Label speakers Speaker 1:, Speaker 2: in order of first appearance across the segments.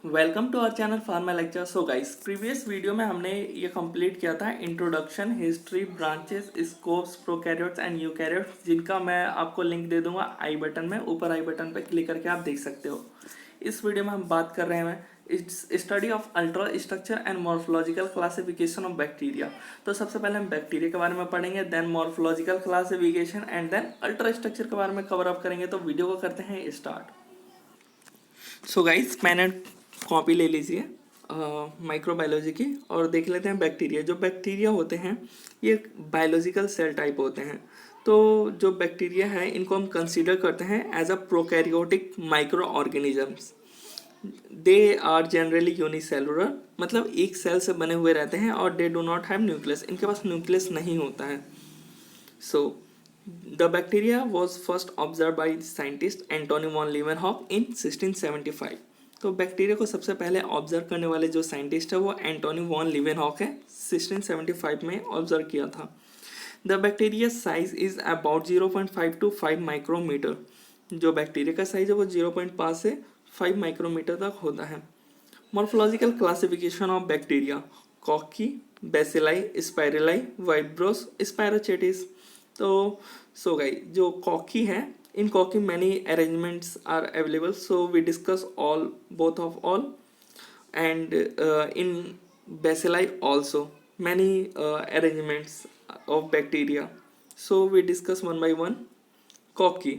Speaker 1: Welcome to our channel pharma lecture. So guys, previous video में हमने ये complete किया था introduction, history, branches, scopes, prokaryotes and eukaryotes, जिनका मैं आपको लिंक दे दूंगा आई बटन में। ऊपर आई बटन पर क्लिक करके आप देख सकते हो। इस वीडियो में हम बात कर रहे हैं study of ultra structure and morphological classification of bacteria. तो सबसे पहले हम बैक्टीरिया के बारे में पढ़ेंगे, then morphological classification and then ultra structure के बारे में कवर अप करेंगे। तो वीडियो को करते हैं स्टार्ट। सो गाइस, मैंने कॉपी ले लीजिए माइक्रोबायोलॉजी की और देख लेते हैं बैक्टीरिया। जो बैक्टीरिया होते हैं ये बायोलॉजिकल सेल टाइप होते हैं। तो जो बैक्टीरिया है इनको हम कंसीडर करते हैं as a prokaryotic micro organisms. They are generally unicellular, मतलब एक सेल से बने हुए रहते हैं और they do not have nucleus, इनके पास न्यूक्लियस नहीं होता है। So the bacteria was first observe by scientist Antonie van Leeuwenhoek in 1675। तो बैक्टीरिया को सबसे पहले ऑब्जर्व करने वाले जो साइंटिस्ट है वो एंटोनी वॉन लीवेनहॉक है। 1675 में ऑब्जर्व किया था। The bacteria size is about 0.5 to 5 micrometre. जो बैक्टीरिया का साइज है वो 0.5 से 5 माइक्रोमीटर तक होता है। Morphological classification of bacteria: cocci, bacilli, spirilla, vibrios, spirochetes. तो सो गाइस, जो कॉकी है, in Koki many arrangements are available, so we discuss all, both of all, and in bacilli also many arrangements of bacteria, so we discuss one by one. Koki,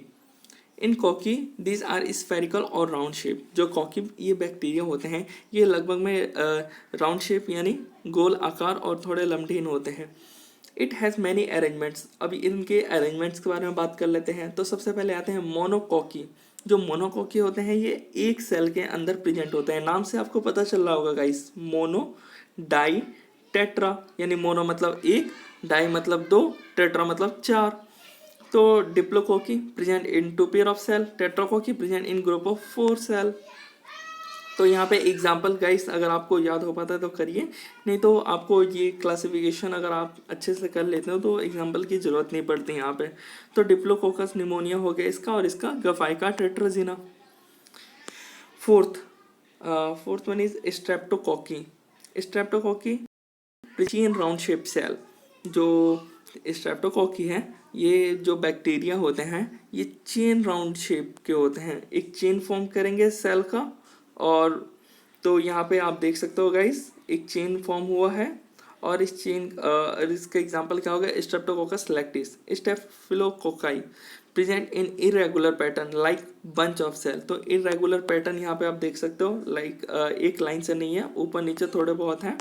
Speaker 1: in cocky these are spherical और round shape. जो cocky ये bacteria होते हैं ये लगभग में round shape यानी गोल आकार और थोड़े लम्बहीन होते हैं। It has many arrangements. अभी इनके अरेंजमेंट्स के बारे में बात कर लेते हैं। तो सबसे पहले आते हैं मोनोकॉकी। जो मोनोकॉकी होते हैं ये एक सेल के अंदर प्रेजेंट होते हैं। नाम से आपको पता चल रहा होगा गाइस, मोनो, डाई, टेट्रा। यानी मोनो मतलब एक, डाई मतलब दो, टेट्रा मतलब चार। तो diplococci present in 2 pair of cell, tetracocci present in group of 4 cell. तो यहाँ पे एग्जाम्पल गाइस अगर आपको याद हो पाता है तो करिए, नहीं तो आपको ये क्लासिफिकेशन अगर आप अच्छे से कर लेते हो तो एग्जाम्पल की ज़रूरत नहीं पड़ती यहाँ पे। तो डिप्लोकोकस निमोनिया हो गया इसका, और इसका Gaffkya tetragena. Fourth one is streptococci. Streptococci chain round shape cell. जो स्ट्रेप्टोकोकी है ये जो बैक्टीरिया होते हैं ये चेन राउंड शेप के होते हैं, एक चेन फॉर्म करेंगे सेल का। और तो यहाँ पे आप देख सकते हो गाइस, एक चेन फॉर्म हुआ है और इस चेन इसका एग्जांपल क्या होगा, streptococcus lactis. Staphylococci present in irregular pattern like bunch of cell. तो इरेगुलर पैटर्न यहाँ पे आप देख सकते हो, लाइक एक लाइन से नहीं है, ऊपर नीचे थोड़े बहुत हैं।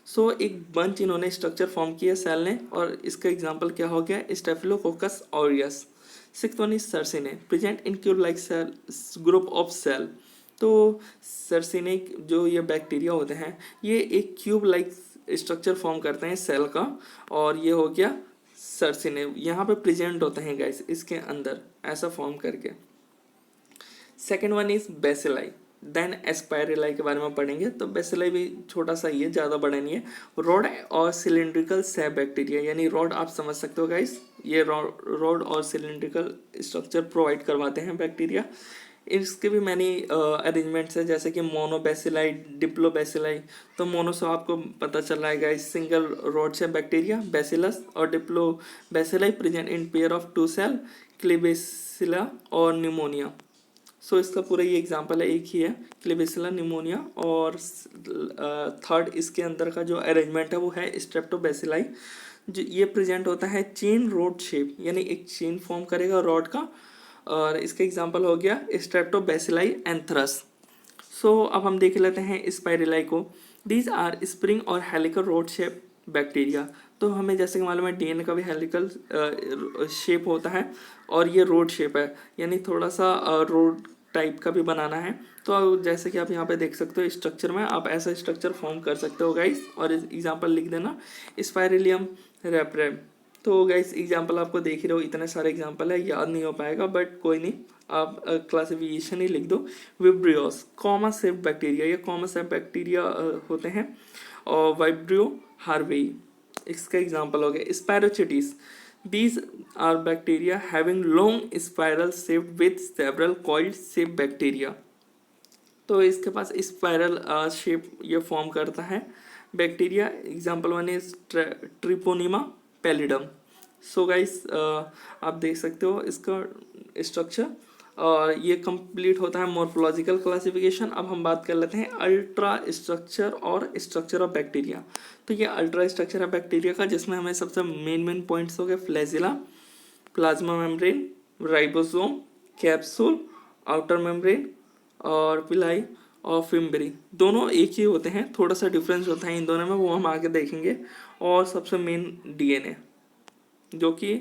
Speaker 1: सो एक बंच इन्होंने स्ट्रक्चर फॉर्म किया सेल ने, और इसका एग्जांपल क्या हो गया, Staphylococcus aureus. Sixth one is sarcinae present in cube like cell group of cell. तो सर्सिने जो ये बैक्टीरिया होते हैं ये एक क्यूब लाइक स्ट्रक्चर फॉर्म करते हैं सेल का, और ये हो गया सर्सिने। यहाँ पे प्रेजेंट होते हैं गाइस इसके अंदर ऐसा फॉर्म करके। Second one is bacilli, then spirilla के बारे में पढ़ेंगे। तो बेसिलाई भी छोटा सा ही है, ज़्यादा बड़ा नहीं है। रॉड और सिलिंड्रिकल सेल बैक्टीरिया, यानी रॉड आप समझ सकते हो गाइस, ये रॉड और सिलिंड्रिकल स्ट्रक्चर प्रोवाइड करवाते हैं बैक्टीरिया। इसके भी मैनी अरेंजमेंट्स है, जैसे कि मोनोबैसिलाई, डिप्लोबैसिलाई। तो मोनो से आपको पता चल रहा है गाइस सिंगल रॉड से बैक्टीरिया बैसिलस, और diplobacilli present in pair of 2 cell Klebsiella और न्यूमोनिया। सो इसका पूरा ये एग्जांपल है, एक ही है, क्लेबेसिला, न्यूमोनिया। और थर्ड इसके अंदर का जो अरेंजमेंट है वो है स्ट्रेप्टोबैसिलाई। जो ये प्रेजेंट होता है चेन रोड शेप, यानी एक चेन फॉर्म करेगा रॉड का, और इसका एग्जांपल हो गया स्ट्रेप्टोबैसिलाई एंथ्रस। सो अब हम देख लेते हैं स्पाइरेलाई को। दीज आर स्प्रिंग और हेलिकल रोड शेप बैक्टीरिया। तो हमें जैसे कि मालूम है डीएनए का भी हेलिकल शेप होता है, और ये रोड शेप है, यानी थोड़ा सा रोड टाइप का भी बनाना है। तो जैसे कि आप यहाँ पे देख सकते हो स्ट्रक्चर में, आप ऐसा स्ट्रक्चर फॉर्म कर सकते हो गाइस। और एग्जांपल लिख देना, स्पाइरेलियम रेप्रेम। तो गाइस एग्जांपल आपको देख ही रहो, इतने सारे एग्जांपल है, याद नहीं हो पाएगा, बट कोई नहीं, आप क्लासिफिकेशन ही लिख दो। विब्रियोस कॉमा सेप बैक्टीरिया, ये कॉमा सेप बैक्टीरिया होते हैं। और वाइब्रियो हार्वेई इसका एग्जांपल हो गया। स्पायरोचेटिस, these are bacteria having long spiral shape with several coiled shape bacteria. तो इसके पास स्पाइरल शेप ये फॉर्म करता है bacteria. Example one is Treponema pallidum. So guys आप देख सकते हो इसका स्ट्रक्चर, और ये कंप्लीट होता है मॉर्फोलॉजिकल क्लासिफिकेशन। अब हम बात कर लेते हैं अल्ट्रा स्ट्रक्चर और स्ट्रक्चर ऑफ बैक्टीरिया। तो ये अल्ट्रा स्ट्रक्चर है बैक्टीरिया का, जिसमें हमें सबसे मेन पॉइंट्स हो गए flagella, plasma membrane, ribosome, capsule, outer membrane और पिलाई और फिम्बरी। दोनों एक ही होते हैं, थोड़ा सा डिफरेंस होता है इन दोनों में, वो हम आगे देखेंगे। और सबसे मेन डीएनए, जो कि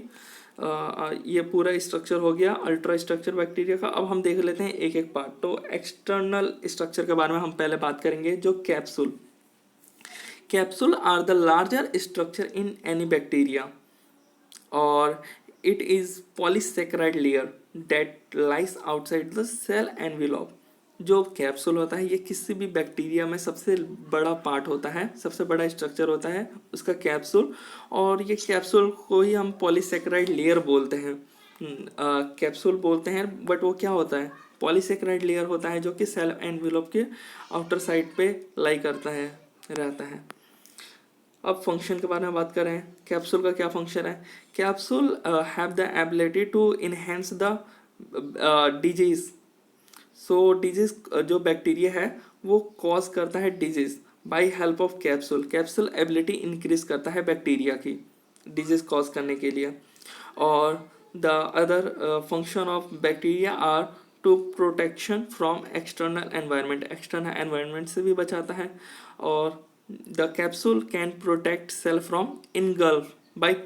Speaker 1: ये पूरा स्ट्रक्चर हो गया अल्ट्रा स्ट्रक्चर बैक्टीरिया का। अब हम देख लेते हैं एक एक पार्ट। तो एक्सटर्नल स्ट्रक्चर के बारे में हम पहले बात करेंगे, जो capsule. Capsule are the larger structure in any bacteria, और it is polysaccharide layer that lies outside the cell envelope। जो कैप्सूल होता है ये किसी भी बैक्टीरिया में सबसे बड़ा पार्ट होता है, सबसे बड़ा स्ट्रक्चर होता है उसका कैप्सूल। और ये कैप्सूल को ही हम पॉलीसेक्राइड लेयर बोलते हैं, कैप्सूल बोलते हैं। बट वो क्या होता है, पॉलीसेक्राइड लेयर होता है, जो कि सेल एनवेलोप के आउटर साइड पे लाई करता है, रहता है। अब फंक्शन के बारे में बात करें, कैप्सूल का क्या फंक्शन है। Capsule have the ability to enhance the disease. So disease जो बैक्टीरिया है वो कॉज करता है disease by help of capsule. Capsule ability increase करता है बैक्टीरिया की डिजीज कॉज करने के लिए। और the other function of bacteria are to protection from external environment, external environment से भी बचाता है। और the capsule can protect cell from engulf by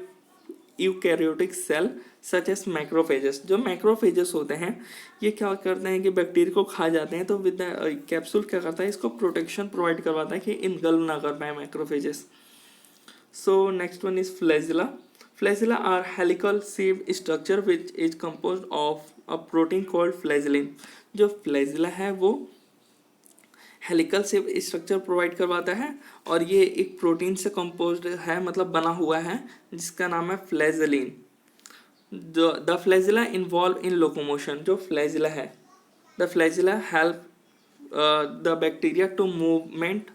Speaker 1: eukaryotic cell such as macrophages. जो मैक्रोफेजेस होते हैं ये क्या करते हैं कि बैक्टीरिया को खा जाते हैं, तो विद कैप्सूल क्या करता है, इसको प्रोटेक्शन प्रोवाइड करवाता है कि इनगल्फ ना कर पाए macrophages. So next one is flagella. Flagella are helical sieve structure which is composed of a protein called flagellin. जो फ्लैजिला है वो हेलिकल सिव स्ट्रक्चर प्रोवाइड करवाता है, और ये एक प्रोटीन से कंपोज्ड है, मतलब बना हुआ है, जिसका नाम है flagellin. The flagella involve in locomotion. जो फ्लैजिला है, the flagella help the bacteria to movement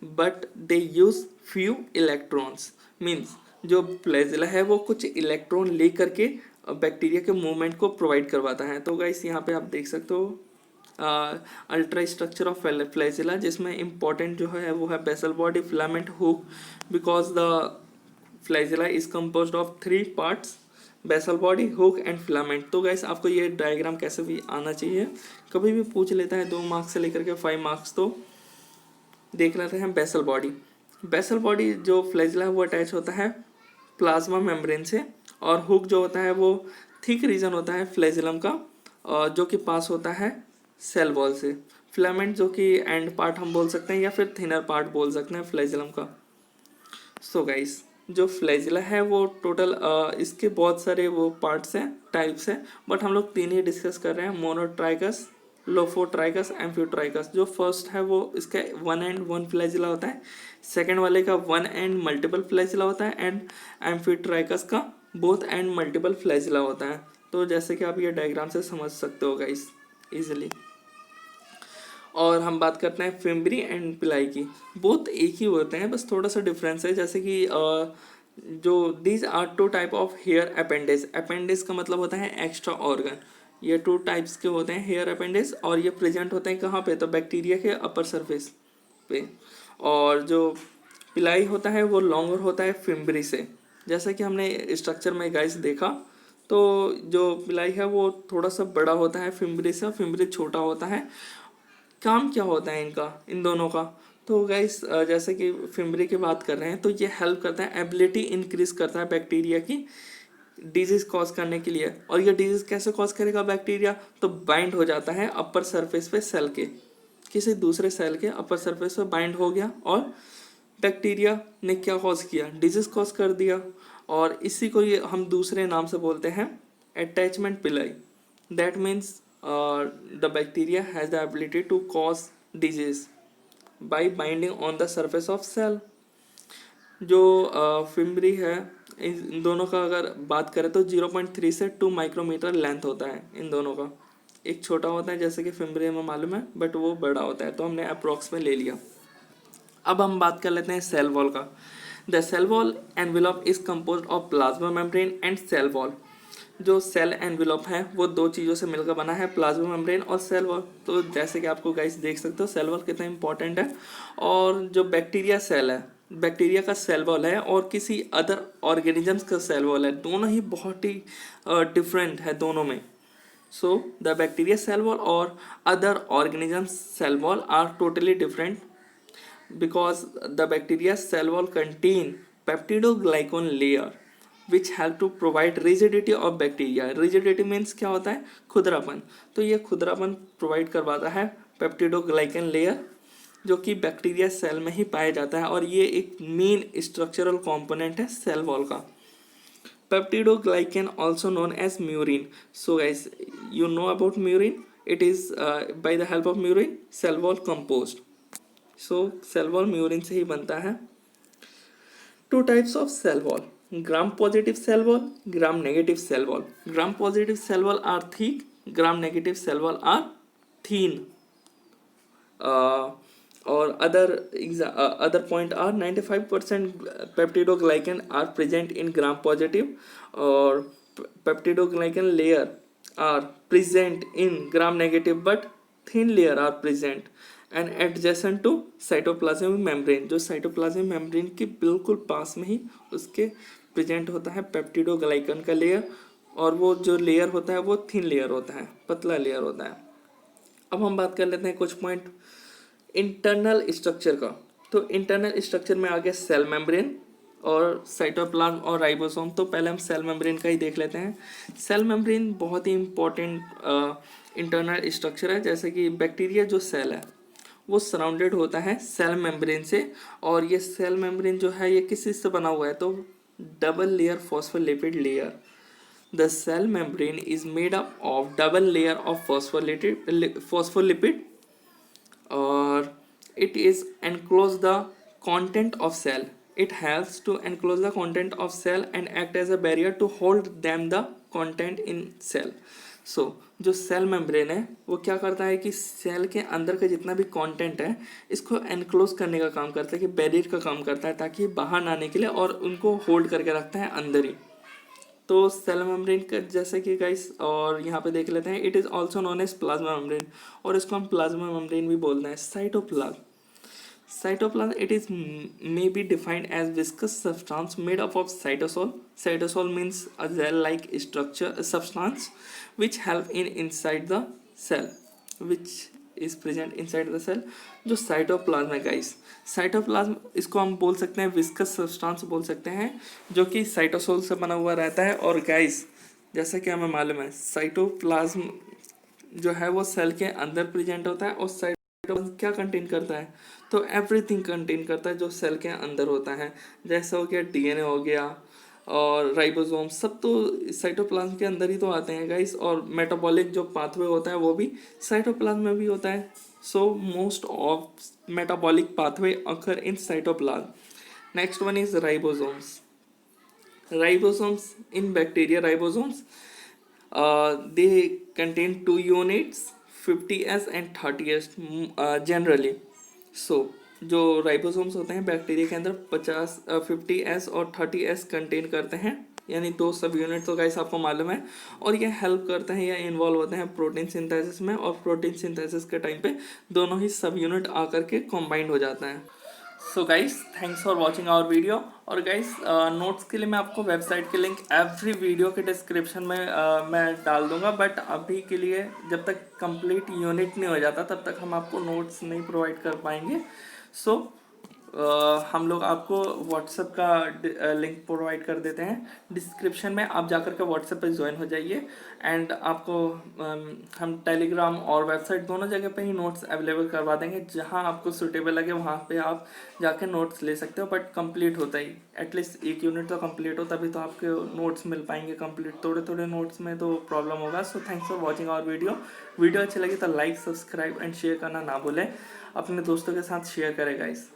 Speaker 1: but they use few electrons. Means जो फ्लैजिला है वो कुछ इलेक्ट्रॉन ले करके बैक्टीरिया के मूवमेंट को प्रोवाइड करवाता है। तो गाइस यहाँ पे आप देख सकते हो अल्ट्रा स्ट्रक्चर ऑफ फ्लैजिला, जिसमें इम्पॉर्टेंट जो है वो है basal body, filament, hook, because the flagella is composed of 3 parts, basal body, hook and filament. तो गाइस आपको ये डायग्राम कैसे भी आना चाहिए, कभी भी पूछ लेता है 2 मार्क्स से लेकर के 5 मार्क्स। तो देख लेते हैं बेसल बॉडी। बेसल बॉडी जो फ्लैजिला है वो अटैच होता है प्लाज्मा मेम्ब्रेन से, और हुक जो होता है वो थिक रीजन होता है फ्लैजिलम का, जो कि पास होता है सेल वॉल से। फिलामेंट जो कि एंड पार्ट हम बोल सकते हैं, या फिर थिनर पार्ट बोल सकते हैं फ्लैजिलम का। सो गाइस जो फ्लैजिला है वो टोटल इसके बहुत सारे वो पार्ट्स हैं, टाइप्स हैं, बट हम लोग 3 ही डिस्कस कर रहे हैं, मोनोट्राइकस, लोफोट्राइकस, एम्फियोट्राइकस। जो फर्स्ट है वो इसका 1 एंड 1 फ्लैजिला होता है, सेकेंड वाले का 1 एंड मल्टीपल फ्लैजिला होता है, एंड एम्फियोट्राइकस का बोथ एंड मल्टीपल फ्लैजिला होता है। तो जैसे कि आप ये डायग्राम से समझ सकते हो गाइस इजिली। और हम बात करते हैं फिम्बरी एंड पिलाई की। बोथ एक ही होते हैं, बस थोड़ा सा डिफरेंस है। जैसे कि जो these are 2 type of hair appendage. Appendage का मतलब होता है एक्स्ट्रा ऑर्गन। ये 2 टाइप्स के होते हैं हेयर अपेंडेज, और ये प्रेजेंट होते हैं कहाँ पे, तो बैक्टीरिया के अपर सरफेस पे। और जो पिलाई होता है वो लॉन्गर होता है फिम्बरी से। जैसा कि हमने स्ट्रक्चर में गाइस देखा, तो जो पिलाई है वो थोड़ा सा बड़ा होता है फिम्बरी से, और फिम्बरी छोटा होता है। काम क्या होता है इनका, इन दोनों का, तो गाइस जैसे कि फिम्बरी की बात कर रहे हैं, तो ये हेल्प करता है, एबिलिटी इंक्रीज करता है बैक्टीरिया की डिजीज कॉज करने के लिए। और ये डिजीज कैसे कॉज करेगा बैक्टीरिया, तो बाइंड हो जाता है अपर सरफेस पे सेल के, किसी दूसरे सेल के अपर सरफेस पे बाइंड हो गया, और बैक्टीरिया ने क्या कॉज किया, डिजीज कॉज कर दिया। और इसी को ये हम दूसरे नाम से बोलते हैं अटैचमेंट पिलाई। That means the bacteria has the ability to cause disease by binding on the surface of cell। जो फिम्बरी है, इन दोनों का अगर बात करें तो 0.3 से 2 माइक्रोमीटर लेंथ होता है इन दोनों का। एक छोटा होता है जैसे कि फिम्ब्रियम में मालूम है, बट वो बड़ा होता है, तो हमने अप्रॉक्स में ले लिया। अब हम बात कर लेते हैं सेल वॉल का। The cell wall envelope is composed of plasma membrane and cell wall. जो सेल एनवेलप है वो दो चीज़ों से मिलकर बना है, प्लाज्मा मेम्ब्रेन और सेल वॉल। तो जैसे कि आपको गाइस देख सकते हो सेल वॉल कितना इंपॉर्टेंट है। और जो बैक्टीरिया सेल है, बैक्टीरिया का सेल वॉल है और किसी अदर ऑर्गेनिजम्स का सेल वॉल है, दोनों ही बहुत ही डिफरेंट है दोनों में। So the bacteria cell wall or other organisms cell wall are totally different because the bacteria cell wall contain peptidoglycan layer which help to provide rigidity of bacteria. Rigidity means क्या होता है, खुदरापन। तो ये खुदरापन provide करवाता है peptidoglycan layer, जो कि bacteria cell में ही पाया जाता है और ये एक मेन स्ट्रक्चरल कंपोनेंट है सेल वॉल का। Peptidoglycan also known as murin. So guys, you know about murin. It is by the help of murin cell wall composed. So cell wall murin से ही बनता है। Two types of cell wall: gram positive cell wall, gram negative cell wall. Gram positive cell wall are thick, gram negative cell wall are thin. Or other point are 95% peptidoglycan are present in gram positive, or peptidoglycan layer are present in gram negative but thin layer are present and adjacent to cytoplasmic membrane. जो cytoplasmic membrane के बिल्कुल पास में ही उसके present होता है peptidoglycan का layer, और वो जो लेयर होता है वो थिन लेयर होता है, पतला लेयर होता है। अब हम बात कर लेते हैं कुछ पॉइंट इंटरनल स्ट्रक्चर का। तो इंटरनल स्ट्रक्चर में आ गया सेल मेम्ब्रेन और साइटोप्लाज्म और राइबोसोम। तो पहले हम सेल मेम्ब्रेन का ही देख लेते हैं। सेल मेम्ब्रेन बहुत ही इंपॉर्टेंट इंटरनल स्ट्रक्चर है। जैसे कि बैक्टीरिया जो सेल है वो सराउंडेड होता है सेल मेम्ब्रेन से, और ये सेल मेम्ब्रेन जो है ये किस चीज़ से बना हुआ है, तो double layer phospholipid layer. The cell membrane is made up of double layer of phospholipid or it is enclose the content of cell. It helps to enclose the content of cell and act as a barrier to hold them the content in cell. So जो cell membrane है वो क्या करता है कि cell के अंदर का जितना भी कंटेंट है इसको एनक्लोज करने का काम करता है, कि बैरियर का काम करता है, ताकि बाहर ना निकले और उनको होल्ड करके रखता है अंदर ही। तो सेल मेम्ब्रेन का जैसे कि गाइस और यहाँ पे देख लेते हैं, it is also known as plasma membrane, और इसको हम प्लाज्मा मेम्ब्रेन भी बोलते हैं। Cytoplasm it is may be defined as viscous substance made up of cytosol. Cytosol means a gel like structure substance which help in inside the cell, which is present inside the cell. जो cytoplasm है guys, cytoplasm इसको हम बोल सकते हैं viscous substance बोल सकते हैं, जो कि साइटोसोल से बना हुआ रहता है। और गाइस जैसा कि हमें मालूम है साइटोप्लाज्म जो है वो सेल के अंदर प्रेजेंट होता है, और साइटोप्लाज्म क्या कंटेन करता है, तो एवरीथिंग कंटेन करता है जो सेल के अंदर होता है। जैसे हो गया डीएनए हो गया और राइबोसोम, सब तो साइटोप्लाज्म के अंदर ही तो आते हैं गाइस। और मेटाबॉलिक जो पाथवे होता है वो भी साइटोप्लाज्म में भी होता है। So most of metabolic pathway occur in cytoplasm. Next one is ribosomes. Ribosomes in bacteria, ribosomes they contain two units 50s and 30s generally. So जो राइबोसोम्स होते हैं बैक्टीरिया के अंदर 50s और 30s कंटेन करते हैं, यानी दो सब यूनिट तो गाइस आपको मालूम है। और ये हेल्प करते हैं या इन्वॉल्व होते हैं प्रोटीन सिंथेसिस में, और प्रोटीन सिंथेसिस के टाइम पे दोनों ही सब यूनिट आकर के कॉम्बाइंड हो जाता है। So guys thanks for watching our video. और गाइस नोट्स के लिए मैं आपको वेबसाइट के लिंक एवरी वीडियो के डिस्क्रिप्शन में मैं डाल दूंगा, बट अभी के लिए जब तक कंप्लीट यूनिट नहीं हो जाता तब तक हम आपको नोट्स नहीं प्रोवाइड कर पाएंगे। सो हम लोग आपको व्हाट्सएप का लिंक प्रोवाइड कर देते हैं डिस्क्रिप्शन में, आप जाकर के व्हाट्सएप पे ज्वाइन हो जाइए। एंड आपको हम टेलीग्राम और वेबसाइट दोनों जगह पे ही नोट्स अवेलेबल करवा देंगे, जहां आपको सूटेबल लगे वहां पे आप जाके नोट्स ले सकते हो। बट कंप्लीट होता ही एटलीस्ट एक यूनिट तो कंप्लीट हो, तभी तो आपके नोट्स मिल पाएंगे कंप्लीट। थोड़े थोड़े नोट्स में तो प्रॉब्लम होगा। So thanks for watching our video अच्छी लगी तो लाइक सब्सक्राइब एंड शेयर करना ना भूलें, अपने दोस्तों के साथ शेयर करें गाइस।